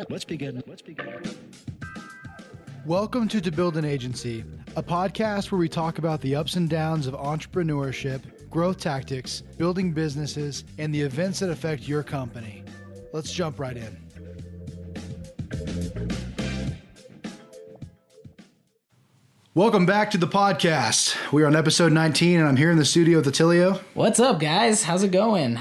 Let's begin. Welcome to Build an Agency, a podcast where we talk about the ups and downs of entrepreneurship, growth tactics, building businesses, and the events that affect your company. Let's jump right in. Welcome back to the podcast. We are on episode 19, and I'm here in the studio with Attilio. What's up, guys? How's it going?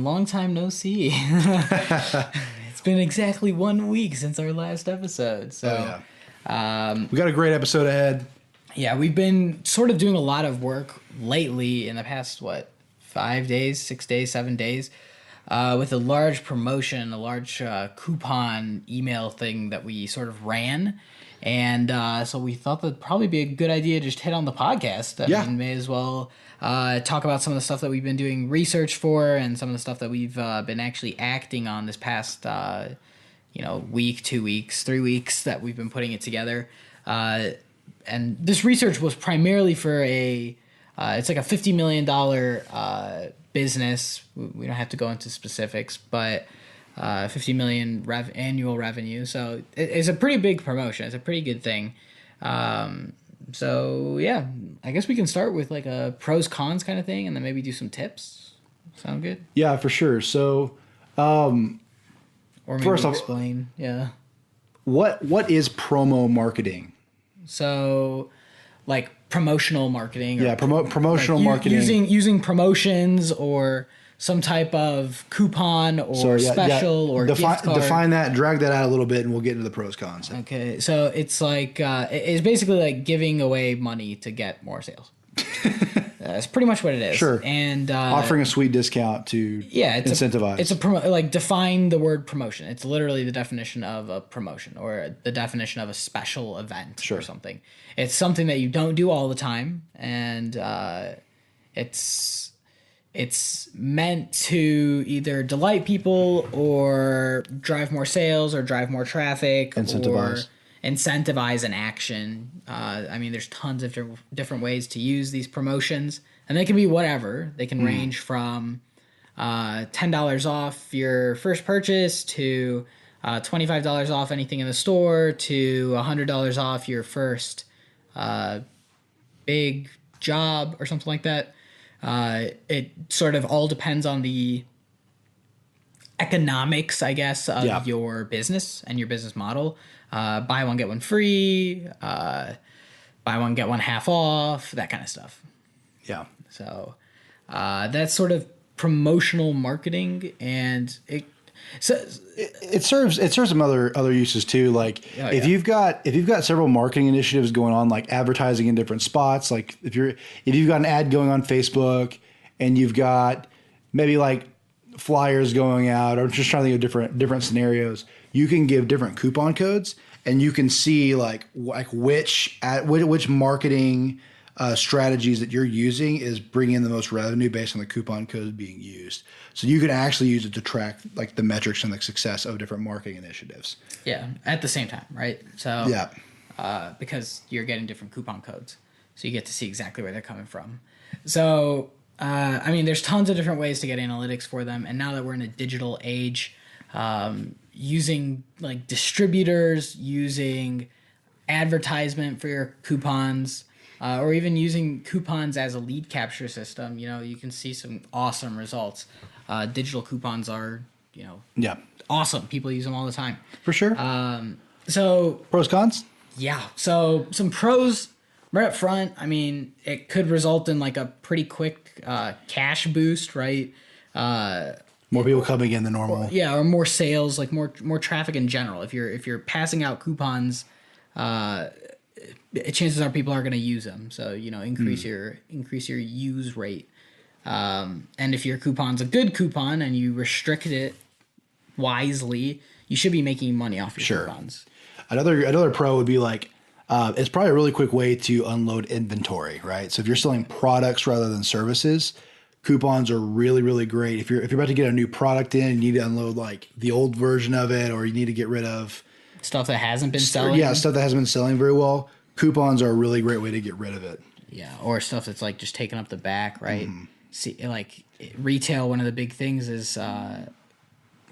Long time no see. It's been exactly 1 week since our last episode. So, we got a great episode ahead. Yeah, we've been sort of doing a lot of work lately in the past, 5 days, 6 days, 7 days, with a large promotion, a large coupon email thing that we sort of ran. And so we thought that'd probably be a good idea to just hit on the podcast. I mean, may as well talk about some of the stuff that we've been doing research for and some of the stuff that we've been actually acting on this past, week, 2 weeks, 3 weeks that we've been putting it together. And this research was primarily for it's like a $50 million business. We don't have to go into specifics, but... 50 million annual revenue. So it's a pretty big promotion. It's a pretty good thing. So yeah, I guess we can start with like a pros cons kind of thing, and then maybe do some tips. Sound good? Yeah, for sure. So, or maybe first off, explain. Yeah. What is promo marketing? So, like promotional marketing. Or promotional marketing. Using promotions or some type of coupon or special or gift card. Define that, drag that out a little bit, and we'll get into the pros cons. Okay, so it's like it's basically like giving away money to get more sales. That's pretty much what it is. Sure. And offering a sweet discount to incentivize. It's define the word promotion. It's literally the definition of a promotion or the definition of a special event or something. It's something that you don't do all the time, and it's meant to either delight people or drive more sales or drive more traffic or incentivize an action. I mean, there's tons of different ways to use these promotions, and they can be whatever. They can range from $10 off your first purchase to $25 off anything in the store to $100 off your first big job or something like that. It sort of all depends on the economics, I guess, of your business and your business model. Buy one, get one free, buy one, get one half off, that kind of stuff. Yeah. So that's sort of promotional marketing, and it serves some other uses too. Like if you've got several marketing initiatives going on, like advertising in different spots, like if you've got an ad going on Facebook and you've got maybe like flyers going out, or just trying to think of different scenarios, you can give different coupon codes, and you can see like which marketing strategies that you're using is bringing in the most revenue based on the coupon code being used. So you can actually use it to track like the metrics and the success of different marketing initiatives. Yeah, at the same time, right? So because you're getting different coupon codes, so you get to see exactly where they're coming from. So I mean, there's tons of different ways to get analytics for them, and now that we're in a digital age, using like distributors, using advertisement for your coupons. Or even using coupons as a lead capture system, you can see some awesome results. Digital coupons are, awesome. People use them all the time. For sure. So pros, cons? Yeah. So some pros right up front. I mean, it could result in like a pretty quick cash boost, right? More people coming in than normal. Or more sales, like more traffic in general. If you're passing out coupons, chances are people are going to use them. So, increase your use rate. And if your coupon's a good coupon and you restrict it wisely, you should be making money off your coupons. Another pro would be like, it's probably a really quick way to unload inventory, right? So if you're selling products rather than services, coupons are really, really great. If you're about to get a new product in, you need to unload like the old version of it, or you need to get rid of stuff that hasn't been selling. Yeah, stuff that hasn't been selling very well. Coupons are a really great way to get rid of it. Yeah, or stuff that's like just taking up the back, right? See, like retail, one of the big things is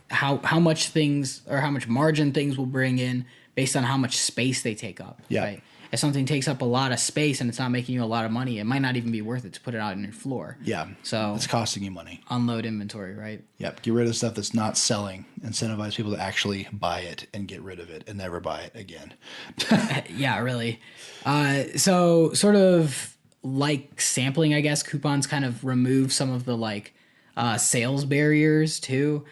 how much things or how much margin things will bring in based on how much space they take up. Yeah. Right? If something takes up a lot of space and it's not making you a lot of money, it might not even be worth it to put it out on your floor. Yeah. So it's costing you money. Unload inventory, right? Yep. Get rid of stuff that's not selling. Incentivize people to actually buy it and get rid of it and never buy it again. Yeah, really. So sort of like sampling, I guess, coupons kind of remove some of the like sales barriers too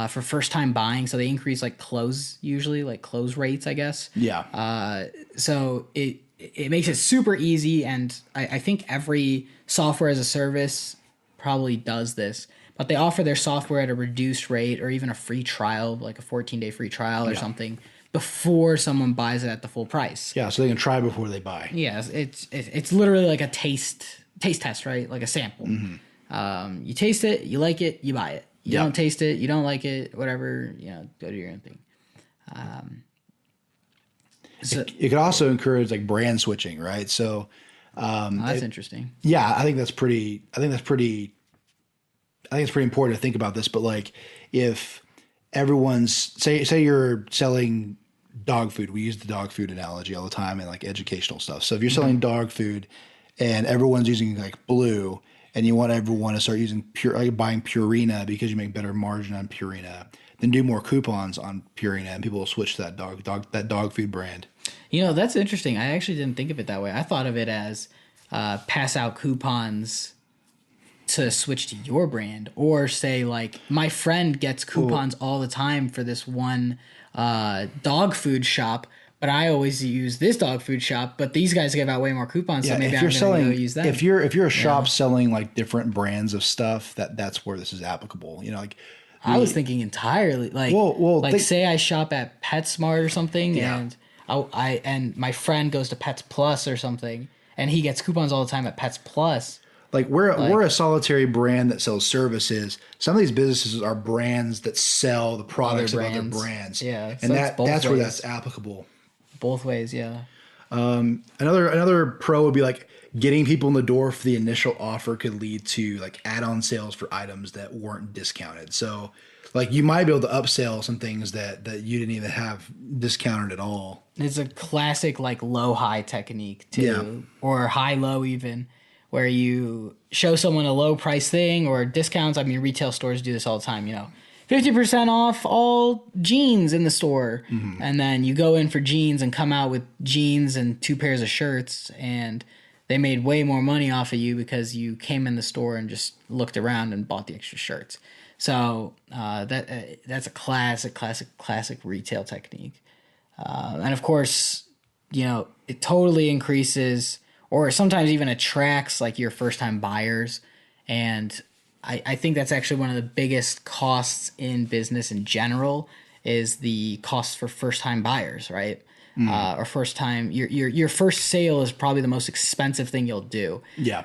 for first time buying. So they increase like close rates, I guess. Yeah. So it makes it super easy, and I think every software as a service probably does this, but they offer their software at a reduced rate or even a free trial, like a 14-day free trial or something, before someone buys it at the full price. Yeah, so they can try before they buy. Yeah, it's literally like a taste test, right? Like a sample. You taste it, you like it, you buy it. You don't taste it, you don't like it, whatever, go do your own thing. So it could also encourage like brand switching, right? So that's interesting. Yeah, I think it's pretty important to think about this. But like, if everyone's say you're selling dog food, we use the dog food analogy all the time in like educational stuff. So if you're selling dog food and everyone's using like Blue, and you want everyone to start using buying Purina because you make better margin on Purina, then do more coupons on Purina, and people will switch to that dog food brand. That's interesting. I actually didn't think of it that way. I thought of it as pass out coupons to switch to your brand, or say like my friend gets coupons all the time for this one dog food shop, but I always use this dog food shop, but these guys give out way more coupons, so maybe I'm going to go use them. If you're a shop selling like different brands of stuff, that's where this is applicable. I was thinking entirely say I shop at PetSmart or something, and and my friend goes to Pets Plus or something, and he gets coupons all the time at Pets Plus. Like we're a solitary brand that sells services. Some of these businesses are brands that sell the products of other brands. Yeah, and that's where that's applicable. Both ways, yeah. Another pro would be like getting people in the door for the initial offer could lead to like add-on sales for items that weren't discounted. So like you might be able to upsell some things that you didn't even have discounted at all. It's a classic like low-high technique too, or high-low even, where you show someone a low-price thing or discounts. I mean, retail stores do this all the time, 50% off all jeans in the store. And then you go in for jeans and come out with jeans and 2 pairs of shirts, and they made way more money off of you because you came in the store and just looked around and bought the extra shirts. So that's a classic retail technique. And of course, it totally increases or sometimes even attracts like your first time buyers. And I think that's actually one of the biggest costs in business in general is the cost for first time buyers, right? Or first time, your first sale is probably the most expensive thing you'll do. Yeah.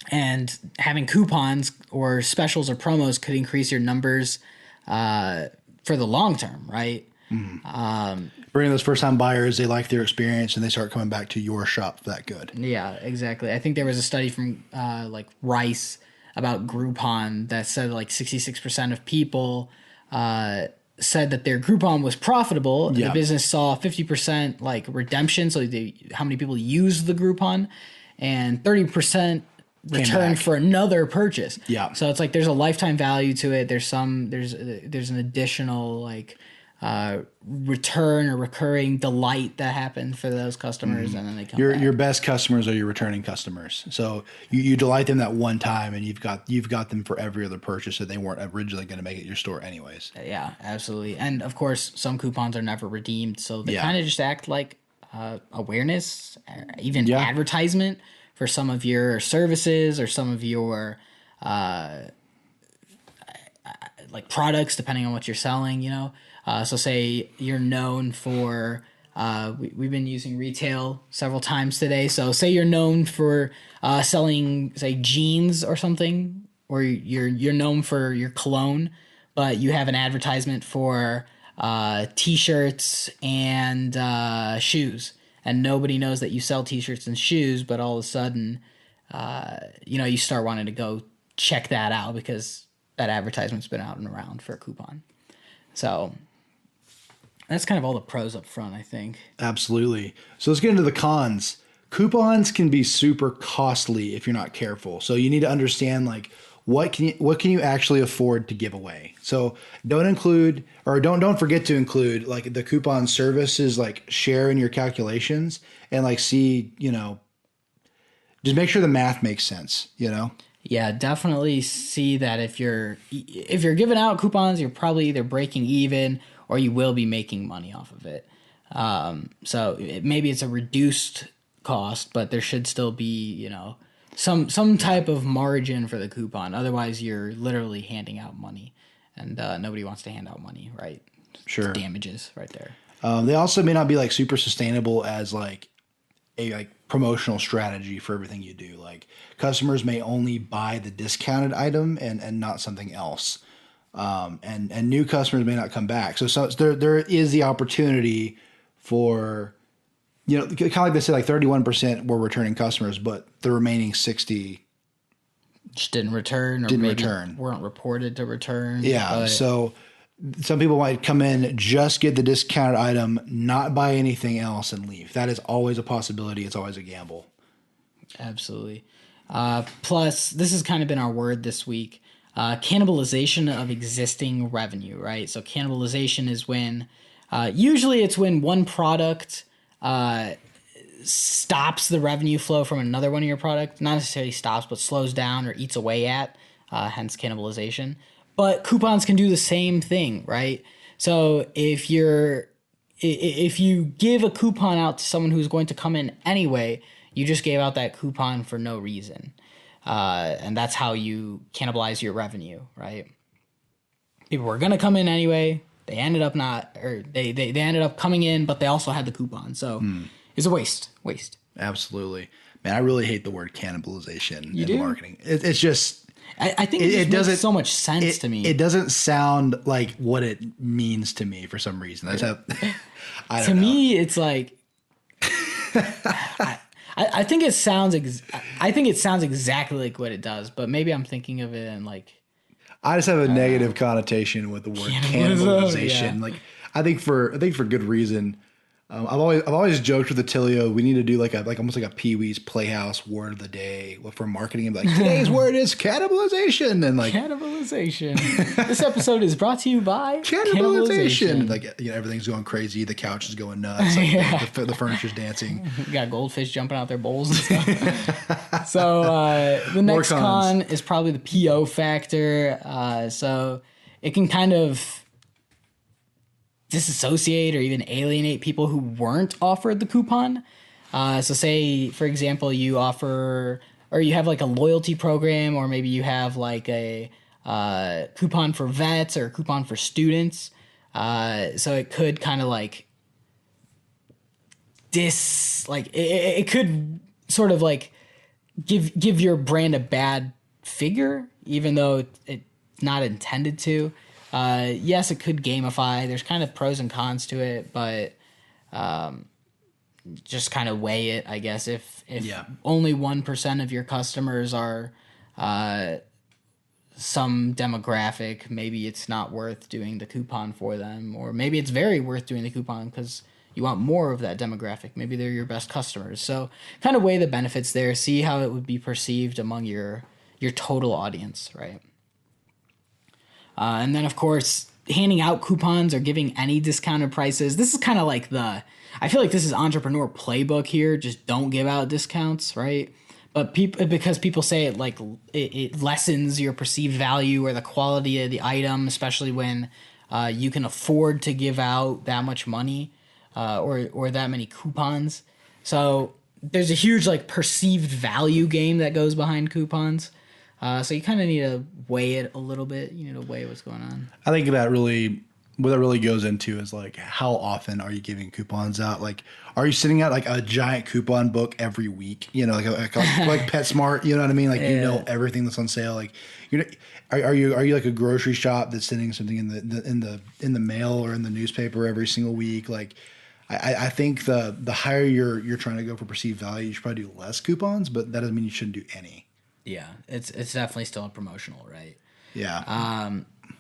And having coupons or specials or promos could increase your numbers for the long term, right? Bringing those first time buyers, they like their experience and they start coming back to your shop that good. Yeah, exactly. I think there was a study from like Rice about Groupon that said like 66% of people said that their Groupon was profitable. And the business saw 50% like redemption, so how many people used the Groupon, and 30% return for another purchase. Yeah. So it's like there's a lifetime value to it. There's an additional like return or recurring delight that happens for those customers, and then they come back. Your best customers are your returning customers. So you delight them that one time, and you've got them for every other purchase that they weren't originally going to make at your store anyways. Yeah, absolutely. And of course, some coupons are never redeemed, so they kind of just act like awareness, even advertisement for some of your services or some of your like products, depending on what you're selling, So say you're known for, we've been using retail several times today. So say you're known for selling, say, jeans or something, or you're known for your cologne, but you have an advertisement for T-shirts and shoes, and nobody knows that you sell T-shirts and shoes, but all of a sudden, you start wanting to go check that out because that advertisement's been out and around for a coupon. So that's kind of all the pros up front, I think. Absolutely. So let's get into the cons. Coupons can be super costly if you're not careful. So you need to understand like what can you actually afford to give away. So don't forget to include like the coupon services, like share in your calculations and like see, just make sure the math makes sense, Yeah, definitely see that if you're giving out coupons, you're probably either breaking even or you will be making money off of it. So maybe it's a reduced cost, but there should still be, some type of margin for the coupon. Otherwise, you're literally handing out money, and nobody wants to hand out money, right? Sure. It's damages right there. They also may not be like super sustainable as like a promotional strategy for everything you do. Like customers may only buy the discounted item and not something else. And new customers may not come back. So there is the opportunity for, kind of like they said, like 31% were returning customers, but the remaining 60 just didn't return weren't reported to return. Yeah. So some people might come in, just get the discounted item, not buy anything else and leave. That is always a possibility. It's always a gamble. Absolutely. Plus, this has kind of been our word this week. Cannibalization of existing revenue, right? So cannibalization is when, usually it's when one product stops the revenue flow from another one of your products. Not necessarily stops, but slows down or eats away at, hence cannibalization. But coupons can do the same thing, right? So if you give a coupon out to someone who's going to come in anyway, you just gave out that coupon for no reason. And that's how you cannibalize your revenue, right? People were going to come in anyway. They ended up not, or they ended up coming in, but they also had the coupon. So it's a waste. Absolutely. Man, I really hate the word cannibalization in marketing. It's just... I think it doesn't makes so much sense to me. It doesn't sound like what it means to me for some reason. I don't know. To me, it's like... I think it sounds exactly like what it does, but maybe I'm thinking of it in like... I just have a negative connotation with the word cannibalization. Yeah. Like I think for good reason. I've always joked with Attilio, we need to do like almost like a Pee-wee's Playhouse word of the day for marketing. And be like, today's word is cannibalization, and like cannibalization. This episode is brought to you by cannibalization. Like everything's going crazy, the couch is going nuts, like the furniture's dancing. You got goldfish jumping out their bowls and stuff. So the next con is probably the PO factor. So it can kind of disassociate or even alienate people who weren't offered the coupon. So say, for example, you offer, or you have like a loyalty program, or maybe you have like a coupon for vets or a coupon for students. So it could kind of like it could sort of like give your brand a bad figure, even though it's not intended to. Yes, it could gamify. There's kind of pros and cons to it, but just kind of weigh it, I guess. If only 1% of your customers are some demographic, maybe it's not worth doing the coupon for them, or maybe it's very worth doing the coupon because you want more of that demographic. Maybe they're your best customers. So kind of weigh the benefits there. See how it would be perceived among your total audience, right? And then, of course, handing out coupons or giving any discounted prices. This is kind of like I feel like this is entrepreneur playbook here. Just don't give out discounts, right? But because people say it like it lessens your perceived value or the quality of the item, especially when you can afford to give out that much money or that many coupons. So there's a huge like perceived value game that goes behind coupons. So you kind of need to weigh it a little bit. You need to weigh what's going on. I think what that really goes into is like, how often are you giving coupons out? Like, are you sending out like a giant coupon book every week? Like PetSmart, you know what I mean? Like, everything that's on sale. Like, are you like a grocery shop that's sending something in the mail or in the newspaper every single week? Like, I think the higher you're trying to go for perceived value, you should probably do less coupons, but that doesn't mean you shouldn't do any. Yeah, it's definitely still a promotional, right? Yeah.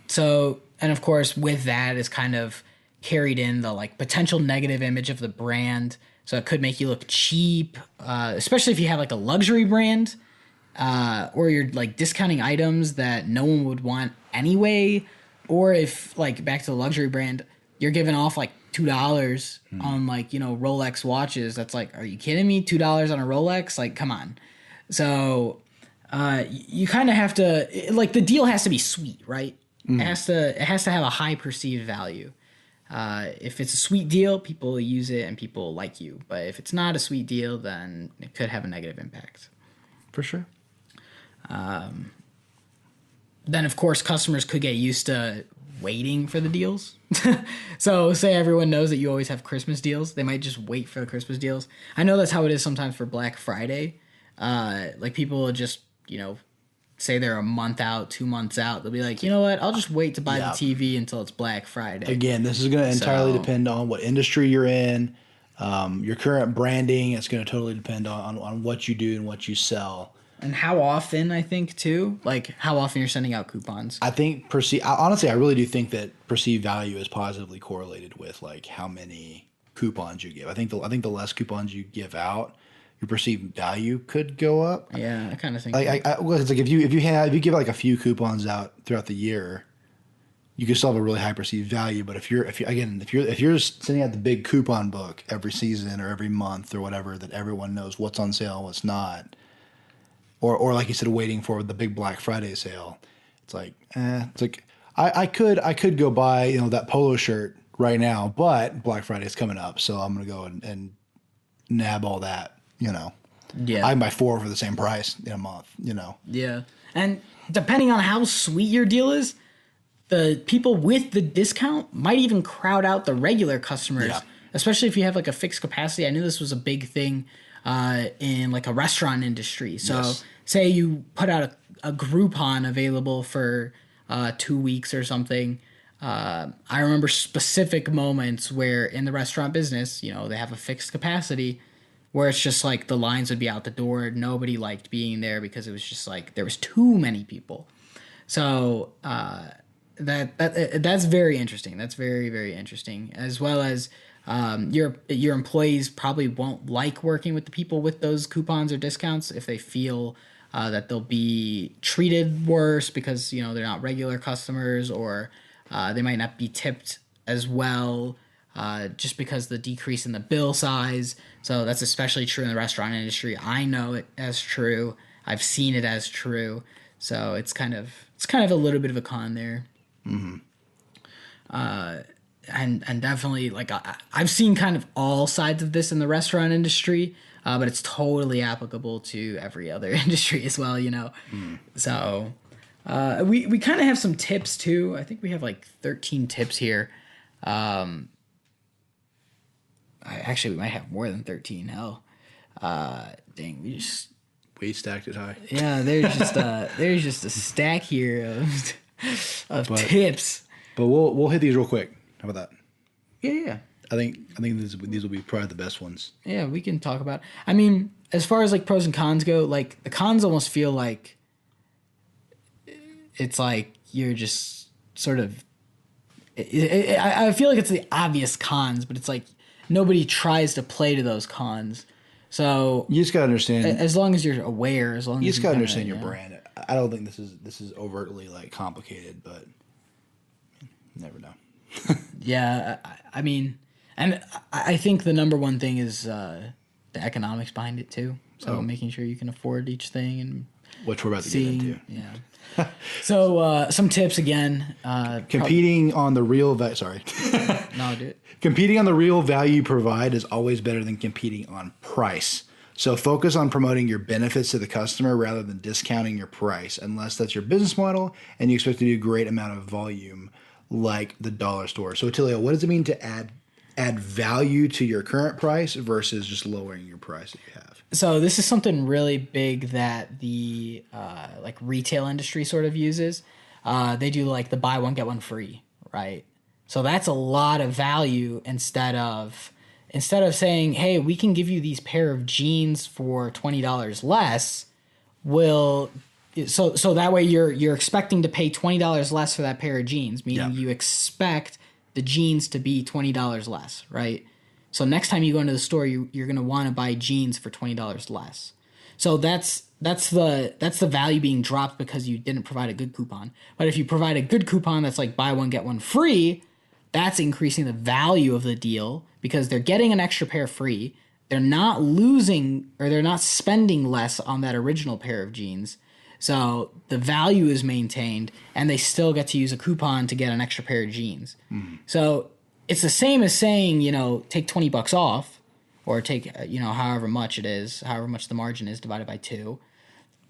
So, and of course, with that is kind of carried in the like potential negative image of the brand. So it could make you look cheap, especially if you have like a luxury brand, or you're like discounting items that no one would want anyway. Or if like back to the luxury brand, you're giving off like $2 on like, you know, Rolex watches. That's like, are you kidding me? $2 on a Rolex? Like, come on. So you kind of have to, like, the deal has to be sweet, right? It has to have a high perceived value. If it's a sweet deal, people use it and people like you. But if it's not a sweet deal, then it could have a negative impact. For sure. Then, of course, customers could get used to waiting for the deals. So say everyone knows that you always have Christmas deals. They might just wait for the Christmas deals. I know that's how it is sometimes for Black Friday. Like people will just, you know, say they're a month out, 2 months out. They'll be like, you know what? I'll just wait to buy the TV until it's Black Friday. Again, this is going to entirely depend on what industry you're in, your current branding. It's going to totally depend on what you do and what you sell. And how often, I think, too. Like, how often you're sending out coupons. I think, honestly, I really do think that perceived value is positively correlated with, like, how many coupons you give. I think the less coupons you give out, your perceived value could go up. Yeah, I kind of think. It's like if you give like a few coupons out throughout the year, you can still have a really high perceived value. But if you're sending out the big coupon book every season or every month or whatever, that everyone knows what's on sale, what's not, or like you said, waiting for the big Black Friday sale, it's like I could go buy, you know, that polo shirt right now, but Black Friday is coming up, so I'm gonna go and nab all that. You know, I can buy 4 for the same price in a month, you know. Yeah. And depending on how sweet your deal is, the people with the discount might even crowd out the regular customers, especially if you have like a fixed capacity. I knew this was a big thing in like a restaurant industry. So say you put out a Groupon available for 2 weeks or something. I remember specific moments where in the restaurant business, you know, they have a fixed capacity, where it's just like the lines would be out the door. Nobody liked being there because it was just like there was too many people. So that's very interesting. That's very, very interesting. As well as your employees probably won't like working with the people with those coupons or discounts if they feel that they'll be treated worse because, you know, they're not regular customers, or they might not be tipped as well. Just because the decrease in the bill size. So that's especially true in the restaurant industry. I know it as true. I've seen it as true. So it's kind of a little bit of a con there. Mm-hmm. And definitely, like, I've seen kind of all sides of this in the restaurant industry, but it's totally applicable to every other industry as well, you know. So we kind of have some tips too. I think we have like 13 tips here. We might have more than 13. Hell, dang, we stacked it high. Yeah, there's just a stack here of tips. But we'll hit these real quick. How about that? Yeah. I think these will be probably the best ones. Yeah, we can talk about. I mean, as far as like pros and cons go, like the cons almost feel like it's like you're just sort of. I feel like it's the obvious cons, but it's like nobody tries to play to those cons. So you just gotta understand. As long as you're aware, as long as you just gotta understand your brand. I don't think this is overtly like complicated, but you never know. Yeah, I mean, and I think the number one thing is the economics behind it too. So making sure you can afford each thing, and which we're about to get into. Yeah. So some tips again. Competing on the real sorry. No, do it. Competing on the real value you provide is always better than competing on price. So focus on promoting your benefits to the customer rather than discounting your price, unless that's your business model and you expect to do a great amount of volume like the dollar store. So Attilio, what does it mean to add value to your current price versus just lowering your price that you have? So this is something really big that the like retail industry sort of uses. They do like the buy one get one free, right? So that's a lot of value instead of saying, hey, we can give you these pair of jeans for $20 less. We'll so that way you're expecting to pay $20 less for that pair of jeans, meaning you expect the jeans to be $20 less, right? So next time you go into the store, you're going to want to buy jeans for $20 less. So that's the value being dropped because you didn't provide a good coupon. But if you provide a good coupon that's like buy one get one free, that's increasing the value of the deal because they're getting an extra pair free. They're not losing or they're not spending less on that original pair of jeans. So the value is maintained and they still get to use a coupon to get an extra pair of jeans. So it's the same as saying, take $20 off or take, however much it is, however much the margin is divided by 2.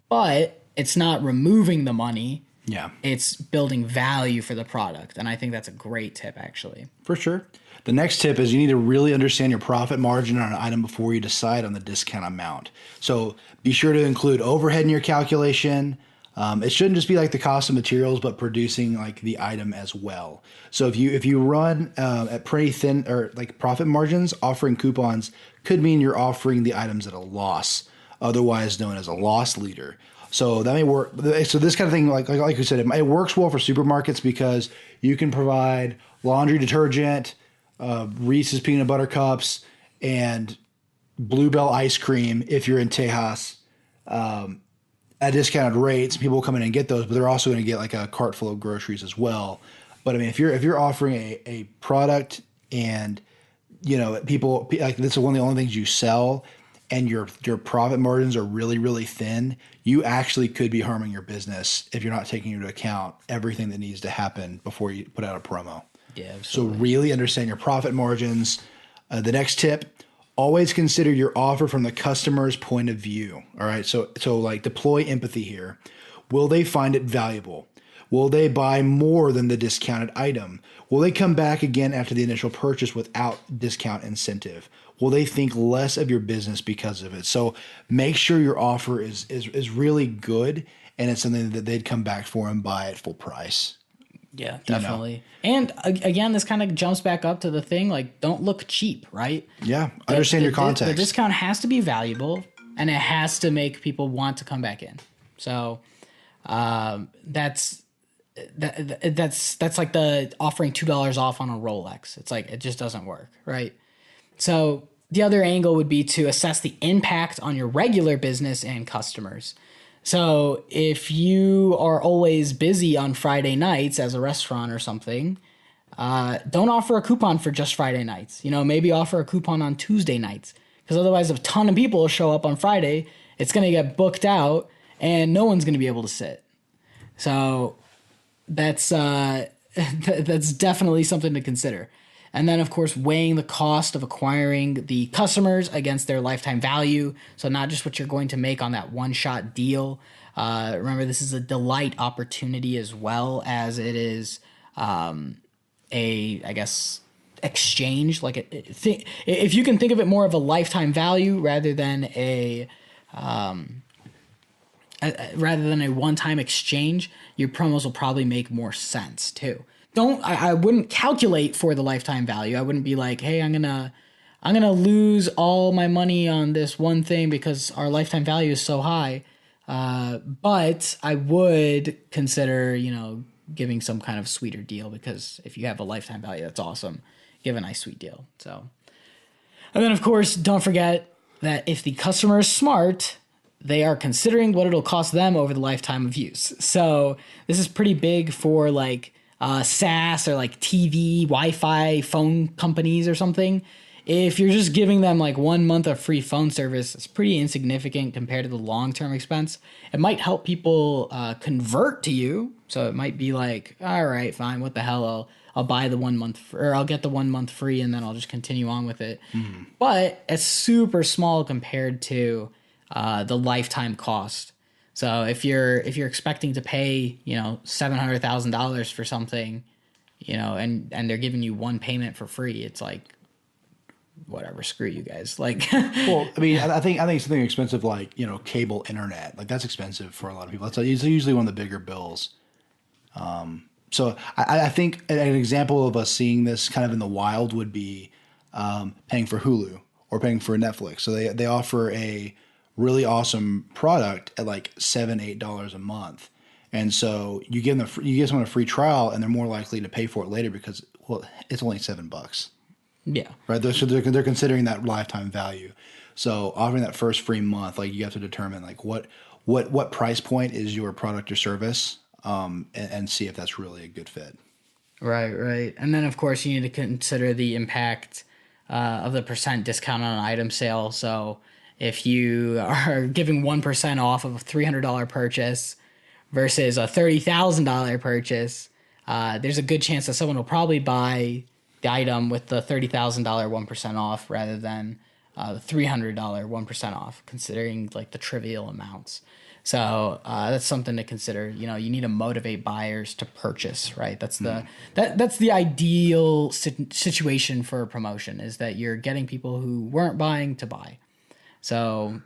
But it's not removing the money. Yeah. It's building value for the product. And I think that's a great tip, actually. For sure. The next tip is you need to really understand your profit margin on an item before you decide on the discount amount. So be sure to include overhead in your calculation. It shouldn't just be like the cost of materials, but producing like the item as well. So if you run at pretty thin or like profit margins, offering coupons could mean you're offering the items at a loss, otherwise known as a loss leader. So that may work. So this kind of thing, like we said, it works well for supermarkets because you can provide laundry detergent, Reese's peanut butter cups, and Bluebell ice cream if you're in Tejas at discounted rates. People will come in and get those, but they're also going to get like a cart full of groceries as well. But I mean, if you're offering a product and people like this is one of the only things you sell, and your profit margins are really, really thin, you actually could be harming your business if you're not taking into account everything that needs to happen before you put out a promo. Yeah, absolutely. So really understand your profit margins. The next tip, always consider your offer from the customer's point of view. All right. So like deploy empathy here. Will they find it valuable? Will they buy more than the discounted item? Will they come back again after the initial purchase without discount incentive? Will they think less of your business because of it? So make sure your offer is really good and it's something that they'd come back for and buy at full price. Yeah, definitely. And again, this kind of jumps back up to the thing, like, don't look cheap, right? Yeah, understand your context. The discount has to be valuable, and it has to make people want to come back in. So that's like the offering $2 off on a Rolex. It's like, it just doesn't work, right? So the other angle would be to assess the impact on your regular business and customers. So if you are always busy on Friday nights as a restaurant or something, don't offer a coupon for just Friday nights. Maybe offer a coupon on Tuesday nights, because otherwise if a ton of people show up on Friday, it's going to get booked out and no one's going to be able to sit. So that's definitely something to consider. And then, of course, weighing the cost of acquiring the customers against their lifetime value. So not just what you're going to make on that one-shot deal. Remember, this is a delight opportunity as well as it is exchange. Like, if you can think of it more of a lifetime value rather than a one-time exchange, your promos will probably make more sense too. I wouldn't calculate for the lifetime value. I wouldn't be like, hey, I'm gonna lose all my money on this one thing because our lifetime value is so high. But I would consider, giving some kind of sweeter deal, because if you have a lifetime value, that's awesome. Give a nice sweet deal. So, and then of course, don't forget that if the customer is smart, they are considering what it'll cost them over the lifetime of use. So this is pretty big for like SaaS or like TV, Wi-Fi, phone companies or something. If you're just giving them like 1 month of free phone service, it's pretty insignificant compared to the long-term expense. It might help people convert to you. So it might be like, all right, fine, what the hell? I'll buy the 1 month, or I'll get the 1 month free, and then I'll just continue on with it. Mm-hmm. But it's super small compared to the lifetime cost. So if you're expecting to pay, $700,000 for something, and they're giving you one payment for free, it's like, whatever, screw you guys. Like, well, I mean, I think something expensive like cable internet, like that's expensive for a lot of people. It's usually one of the bigger bills. So I think an example of us seeing this kind of in the wild would be paying for Hulu or paying for Netflix. So they offer a really awesome product at like $7-8 a month. And so you give someone a free trial, and they're more likely to pay for it later because, well, it's only $7. Yeah. Right. So they're considering that lifetime value. So offering that first free month, like you have to determine like what price point is your product or service, and see if that's really a good fit. Right. And then of course you need to consider the impact of the percent discount on an item sale. So if you are giving 1% off of a $300 purchase versus a $30,000 purchase, there's a good chance that someone will probably buy the item with the $30,000 1% off rather than the $300 1% off, considering like the trivial amounts. So that's something to consider. You know, you need to motivate buyers to purchase, right? That's the ideal situation for a promotion, is that you're getting people who weren't buying to buy. So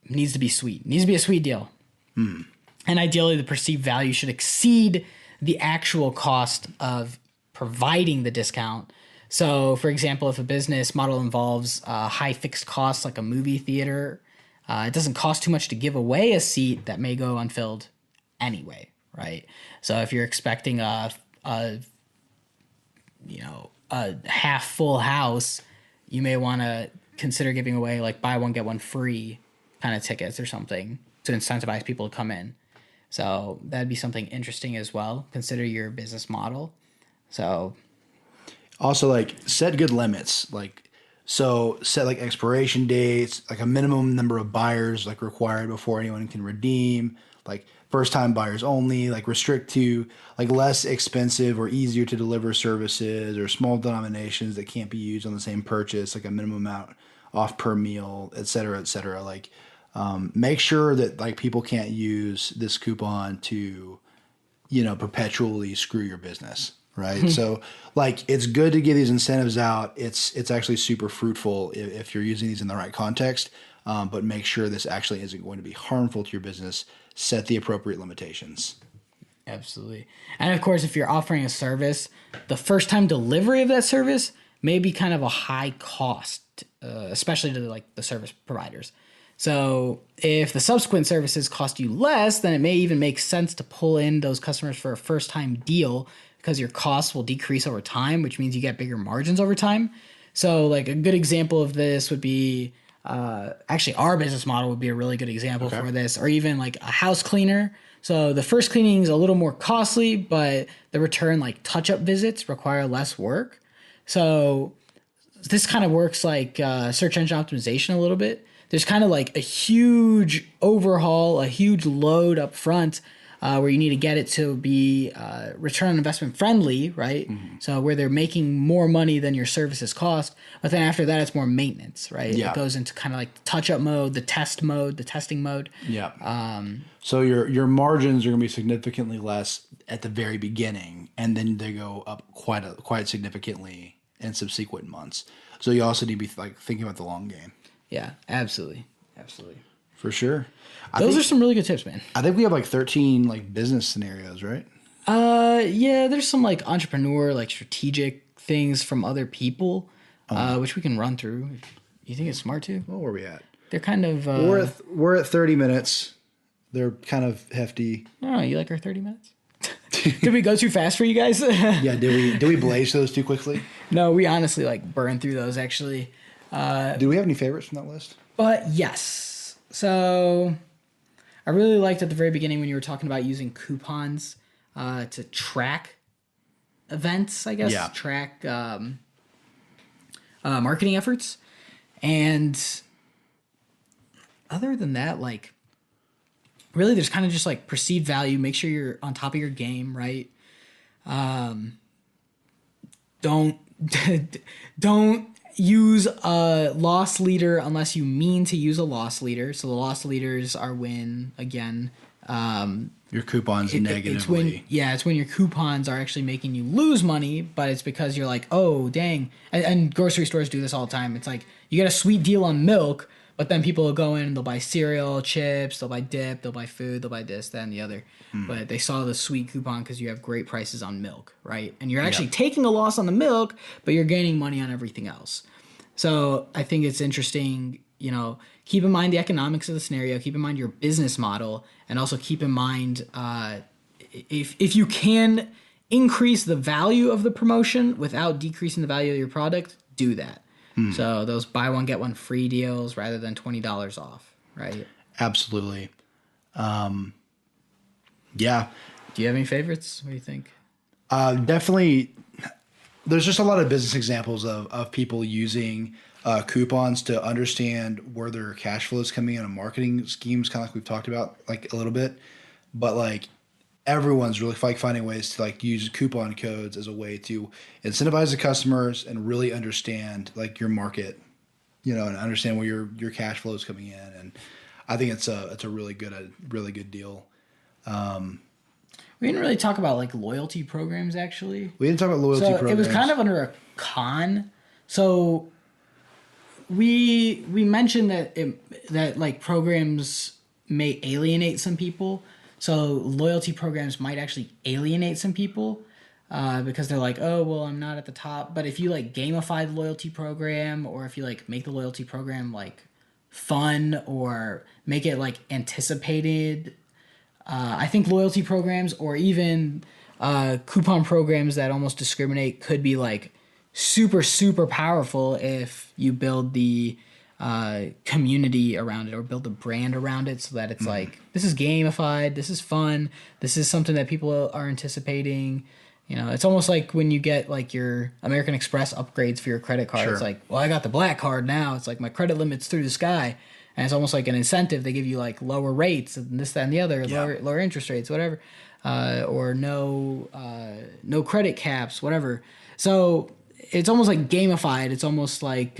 it needs to be sweet. It needs to be a sweet deal. And ideally, the perceived value should exceed the actual cost of providing the discount. So, for example, if a business model involves high fixed costs like a movie theater, it doesn't cost too much to give away a seat that may go unfilled anyway, right? So if you're expecting a half full house, you may want to consider giving away like buy one get one free kind of tickets or something to incentivize people to come in. So that'd be something interesting as well. Consider your business model. So also, like, set good limits. Like, so set like expiration dates, like a minimum number of buyers like required before anyone can redeem. Like first time buyers only. Like restrict to like less expensive or easier to deliver services, or small denominations that can't be used on the same purchase. Like a minimum amount off per meal, et cetera, et cetera. Like make sure that like people can't use this coupon to, perpetually screw your business. Right. So like, it's good to give these incentives out. It's actually super fruitful if you're using these in the right context. But make sure this actually isn't going to be harmful to your business. Set the appropriate limitations. Absolutely. And of course, if you're offering a service, the first time delivery of that service may be kind of a high cost, especially to like the service providers. So if the subsequent services cost you less, then it may even make sense to pull in those customers for a first time deal, because your costs will decrease over time, which means you get bigger margins over time. So like a good example of this would be, actually our business model would be a really good example for this, or even like a house cleaner. So the first cleaning is a little more costly, but the return like touch-up visits require less work. So this kind of works like search engine optimization a little bit. There's kind of like a huge overhaul, a huge load up front, where you need to get it to be return on investment friendly, right? Mm-hmm. So where they're making more money than your services cost, but then after that, it's more maintenance, right? Yeah. It goes into kind of like the touch-up mode, the testing mode. Yeah. So your margins are going to be significantly less at the very beginning, and then they go up quite significantly in subsequent months. So you also need to be like thinking about the long game. Yeah, absolutely. For sure. Those are some really good tips, man. I think we have like 13 like business scenarios, right? Yeah, there's some like entrepreneur, like strategic things from other people, which we can run through. You think it's smart to? What were we at? They're kind of... We're at 30 minutes. They're kind of hefty. No, you like our 30 minutes? Did we go too fast for you guys? Yeah, did we blaze those too quickly? No, we honestly like burned through those actually. Do we have any favorites from that list? But yes. So I really liked at the very beginning when you were talking about using coupons to track events, I guess. Yeah. Track marketing efforts. And other than that, like, really there's kind of just like perceived value. Make sure you're on top of your game, right? Don't use a loss leader unless you mean to use a loss leader. So the loss leaders are when, again, your coupons negatively. It's when your coupons are actually making you lose money, but it's because you're like, oh, dang. And grocery stores do this all the time. It's like you get a sweet deal on milk, but then people will go in and they'll buy cereal, chips, they'll buy dip, they'll buy food, they'll buy this, that, and the other. But they saw the sweet coupon because you have great prices on milk, right? And you're actually taking a loss on the milk, but you're gaining money on everything else. So I think it's interesting keep in mind the economics of the scenario, keep in mind your business model, and also keep in mind if you can increase the value of the promotion without decreasing the value of your product, do that. So those buy one get one free deals rather than $20 off, right? Absolutely. Yeah. Do you have any favorites? What do you think? Definitely. There's just a lot of business examples of people using coupons to understand where their cash flow is coming in on marketing schemes, kind of like we've talked about like a little bit. But like everyone's really like finding ways to like use coupon codes as a way to incentivize the customers and really understand like your market, and understand where your cash flow is coming in. And I think it's a really good deal. We didn't really talk about like loyalty programs actually. We didn't talk about loyalty programs. It was kind of under a con. So we mentioned that like programs may alienate some people. So loyalty programs might actually alienate some people because they're like, oh, well, I'm not at the top. But if you like gamify the loyalty program, or if you like make the loyalty program like fun or make it like anticipated, I think loyalty programs or even coupon programs that almost discriminate could be like super, super powerful if you build the community around it or build a brand around it so that it's like, this is gamified, this is fun, this is something that people are anticipating. It's almost like when you get like your American Express upgrades for your credit card. Sure. It's like, well, I got the black card now. It's like my credit limit's through the sky. And it's almost like an incentive. They give you like lower rates and this, that, and the other, lower interest rates, whatever, or no credit caps, whatever. So it's almost like gamified. It's almost like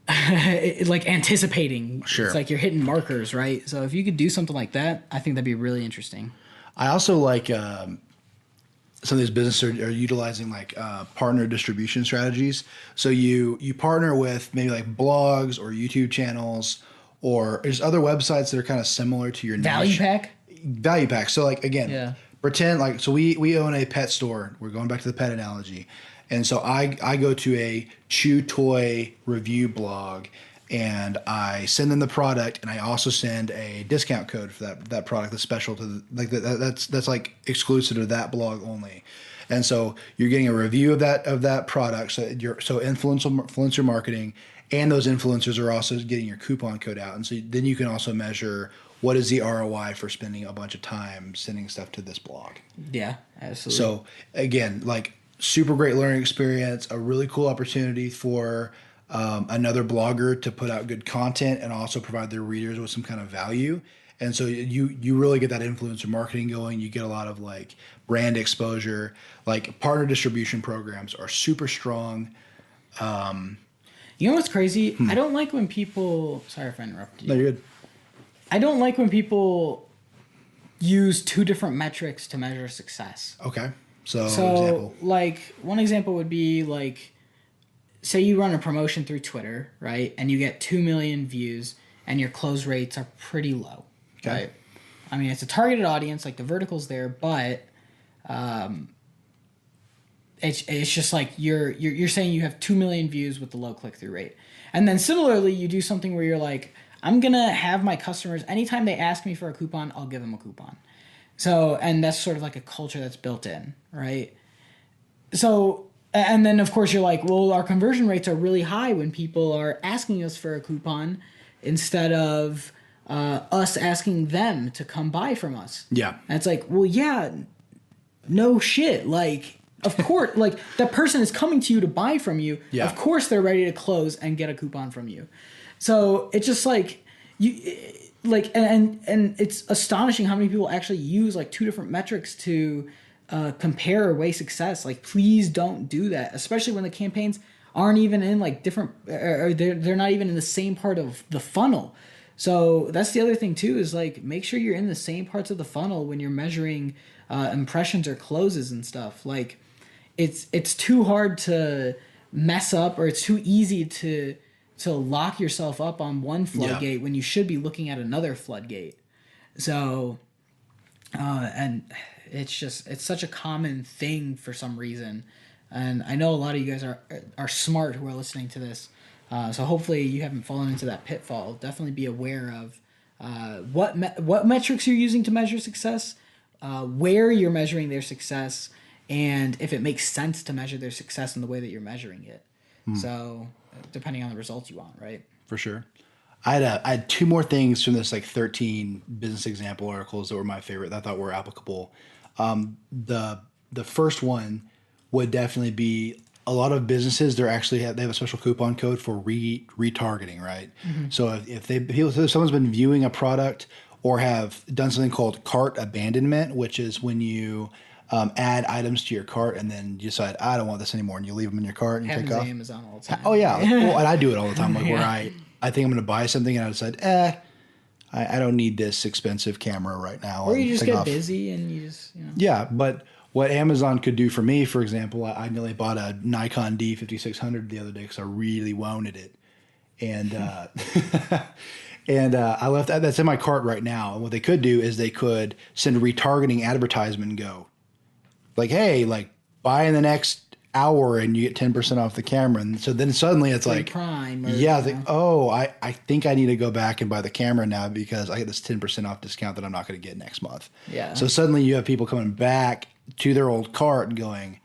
like anticipating. Sure. It's like you're hitting markers, right? So if you could do something like that, I think that'd be really interesting. I also like some of these businesses are utilizing like partner distribution strategies. So you partner with maybe like blogs or YouTube channels, or there's other websites that are kind of similar to your Value niche. Value pack. So like again, pretend like, so we own a pet store. We're going back to the pet analogy. And so I go to a chew toy review blog and I send them the product, and I also send a discount code for that product that's special to that's like exclusive to that blog only. And so you're getting a review of that product. So influencer marketing, and those influencers are also getting your coupon code out. And so then you can also measure what is the ROI for spending a bunch of time sending stuff to this blog. Yeah, absolutely. So again, like super great learning experience, a really cool opportunity for another blogger to put out good content and also provide their readers with some kind of value. And so you really get that influencer marketing going. You get a lot of like brand exposure. Like partner distribution programs are super strong. You know what's crazy? I don't like when people... Sorry if I interrupted you. No, you're good. I don't like when people use two different metrics to measure success. Okay. So example. Like, one example would be like, say you run a promotion through Twitter, right? And you get 2 million views and your close rates are pretty low, okay. Right? I mean, it's a targeted audience, like the vertical's there, but it's just like you're saying you have 2 million views with the low click-through rate. And then similarly, you do something where you're like, I'm going to have my customers, anytime they ask me for a coupon, I'll give them a coupon. So, and that's sort of like a culture that's built in, right? So, and then of course you're like, well, our conversion rates are really high when people are asking us for a coupon instead of us asking them to come buy from us. Yeah. And it's like, well, yeah, no shit. Like, of course, like that person is coming to you to buy from you. Yeah. Of course they're ready to close and get a coupon from you. So it's just like and it's astonishing how many people actually use like two different metrics to compare or weigh success. Like, please don't do that, especially when the campaigns aren't even in like different, or they're not even in the same part of the funnel. So that's the other thing too, is like, make sure you're in the same parts of the funnel when you're measuring impressions or closes and stuff. Like, it's too hard to mess up, or it's too easy to lock yourself up on one floodgate when you should be looking at another floodgate. So, and it's such a common thing for some reason. And I know a lot of you guys are smart who are listening to this. So hopefully you haven't fallen into that pitfall. Definitely be aware of what metrics you're using to measure success, where you're measuring their success, and if it makes sense to measure their success in the way that you're measuring it. So depending on the results you want, right? For sure. I had two more things from this like 13 business example articles that were my favorite that I thought were applicable. The first one would definitely be a lot of businesses. They have a special coupon code for retargeting, right? So if someone's been viewing a product or have done something called cart abandonment, which is when you add items to your cart and then you decide I don't want this anymore, and you leave them in your cart and you take off. Amazon all the time. Oh yeah, well, and I do it all the time. Like where I think I'm going to buy something and I decide, I don't need this expensive camera right now. Or you just get busy and you just, Yeah, but what Amazon could do for me, for example, I nearly bought a Nikon D5600 the other day because I really wanted it, and I left that's in my cart right now. And what they could do is they could send a retargeting advertisement and go, like, hey, like buy in the next hour and you get 10% off the camera. And so then suddenly it's like, Prime I think I need to go back and buy the camera now because I get this 10% off discount that I'm not going to get next month. Yeah. So suddenly you have people coming back to their old cart and going,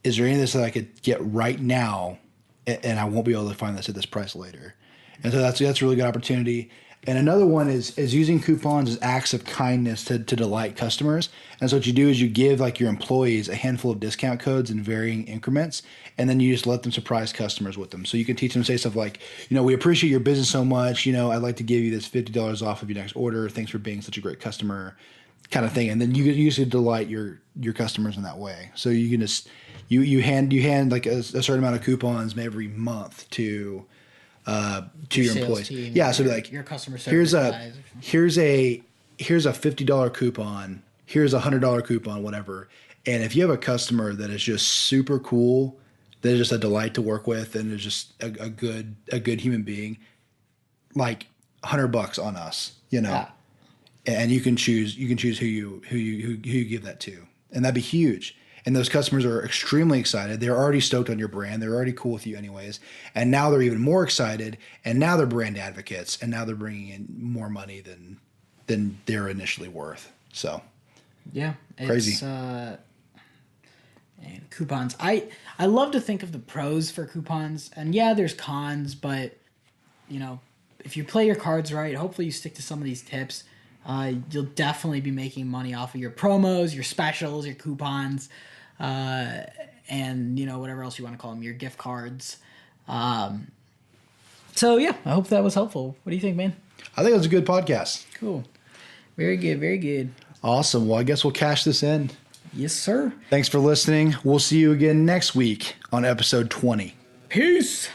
is there any of this that I could get right now and I won't be able to find this at this price later? And so that's a really good opportunity. And another one is using coupons as acts of kindness to delight customers. And so what you do is you give like your employees a handful of discount codes in varying increments, and then you just let them surprise customers with them. So you can teach them, say stuff like, we appreciate your business so much. I'd like to give you this $50 off of your next order. Thanks for being such a great customer, kind of thing. And then you usually delight your customers in that way. So you can just you hand like a certain amount of coupons every month to your employees. Team, yeah, so like your customer service here's a $50 coupon, here's a $100 coupon, whatever. And if you have a customer that is just super cool, that is just a delight to work with, and is just a good human being, like $100 on us, Yeah. And you can choose who you give that to, and that'd be huge. And those customers are extremely excited. They're already stoked on your brand. They're already cool with you anyways. And now they're even more excited. And now they're brand advocates. And now they're bringing in more money than they're initially worth. So, yeah, crazy. And coupons. I love to think of the pros for coupons. And yeah, there's cons, but if you play your cards right, hopefully you stick to some of these tips. You'll definitely be making money off of your promos, your specials, your coupons, and whatever else you want to call them, your gift cards. So yeah, I hope that was helpful. What do you think, man? I think it was a good podcast. Cool. Very good. Very good. Awesome. Well, I guess we'll cash this in. Yes, sir. Thanks for listening. We'll see you again next week on episode 20. Peace.